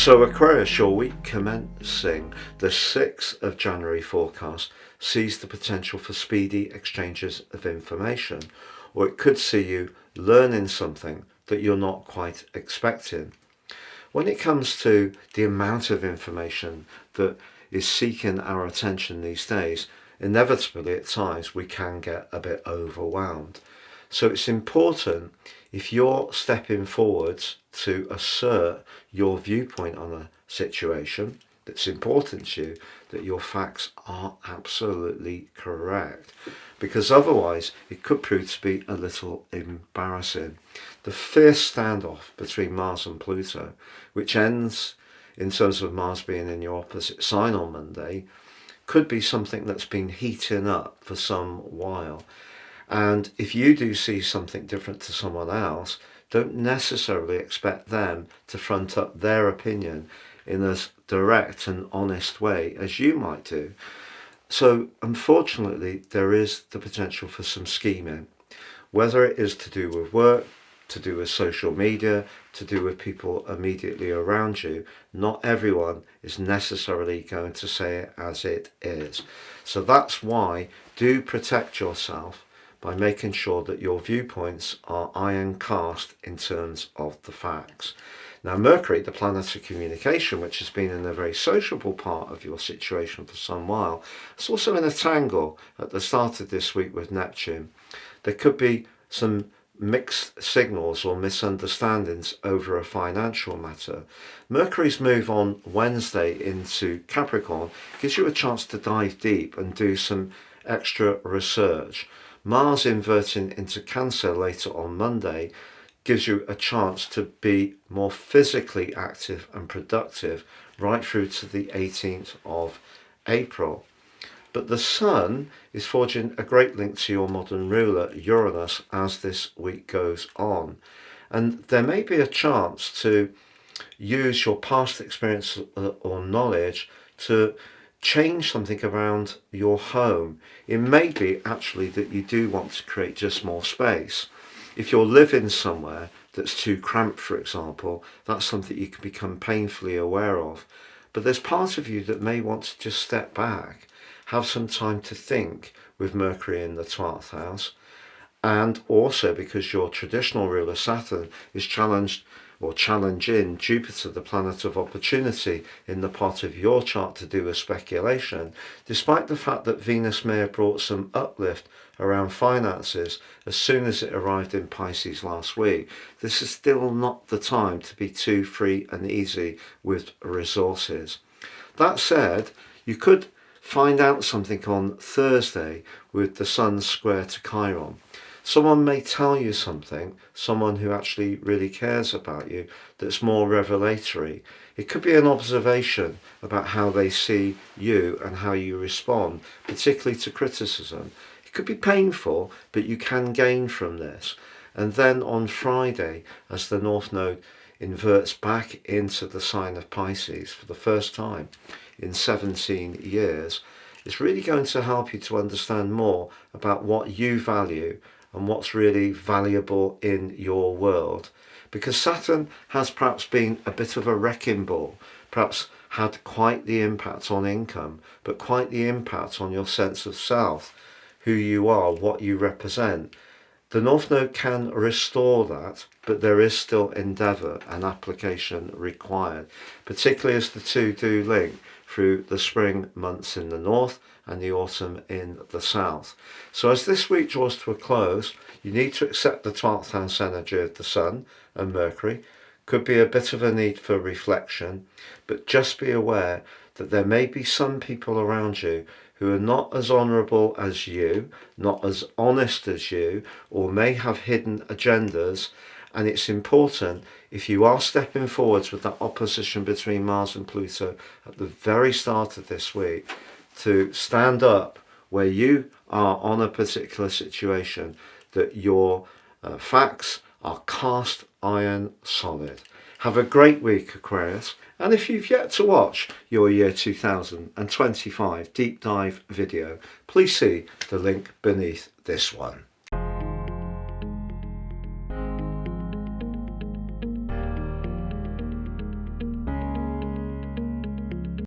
So Aquarius, your week commencing the 6th of January forecast sees the potential for speedy exchanges of information, or it could see you learning something that you're not quite expecting. When it comes to the amount of information that is seeking our attention these days, inevitably at times we can get a bit overwhelmed. So it's important, if you're stepping forwards to assert your viewpoint on a situation that's important to you, that your facts are absolutely correct, because otherwise it could prove to be a little embarrassing. The fierce standoff between Mars and Pluto, which ends in terms of Mars being in your opposite sign on Monday, could be something that's been heating up for some while. And if you do see something different to someone else, don't necessarily expect them to front up their opinion in as direct and honest way as you might do. So unfortunately, there is the potential for some scheming, whether it is to do with work, to do with social media, to do with people immediately around you. Not everyone is necessarily going to say it as it is. So that's why do protect yourself by making sure that your viewpoints are iron cast in terms of the facts. Now, Mercury, the planet of communication, which has been in a very sociable part of your situation for some while, it's also in a tangle at the start of this week with Neptune. There could be some mixed signals or misunderstandings over a financial matter. Mercury's move on Wednesday into Capricorn gives you a chance to dive deep and do some extra research. Mars inverting into Cancer later on Monday gives you a chance to be more physically active and productive right through to the 18th of April. But the Sun is forging a great link to your modern ruler, Uranus, as this week goes on. And there may be a chance to use your past experience or knowledge to change something around your home. It may be actually that you do want to create just more space. If you're living somewhere that's too cramped, for example, that's something you can become painfully aware of. But there's part of you that may want to just step back, have some time to think with Mercury in the 12th house, and also because your traditional ruler Saturn is challenging Jupiter, the planet of opportunity, in the part of your chart to do with speculation. Despite the fact that Venus may have brought some uplift around finances as soon as it arrived in Pisces last week, this is still not the time to be too free and easy with resources. That said, you could find out something on Thursday with the Sun square to Chiron. Someone may tell you something, someone who actually really cares about you, that's more revelatory. It could be an observation about how they see you and how you respond, particularly to criticism. It could be painful, but you can gain from this. And then on Friday, as the North Node inverts back into the sign of Pisces for the first time in 17 years, it's really going to help you to understand more about what you value and what's really valuable in your world. Because Saturn has perhaps been a bit of a wrecking ball, perhaps had quite the impact on income, but quite the impact on your sense of self, who you are, what you represent. The North Node can restore that, but there is still endeavour and application required, particularly as the two do link through the spring months in the north and the autumn in the south. So as this week draws to a close, you need to accept the 12th house energy of the Sun and Mercury. Could be a bit of a need for reflection, but just be aware that there may be some people around you who are not as honourable as you, not as honest as you, or may have hidden agendas. And it's important, if you are stepping forwards with that opposition between Mars and Pluto at the very start of this week, to stand up where you are on a particular situation, that your facts are cast iron solid. Have a great week, Aquarius. And if you've yet to watch your year 2025 deep dive video, please see the link beneath this one.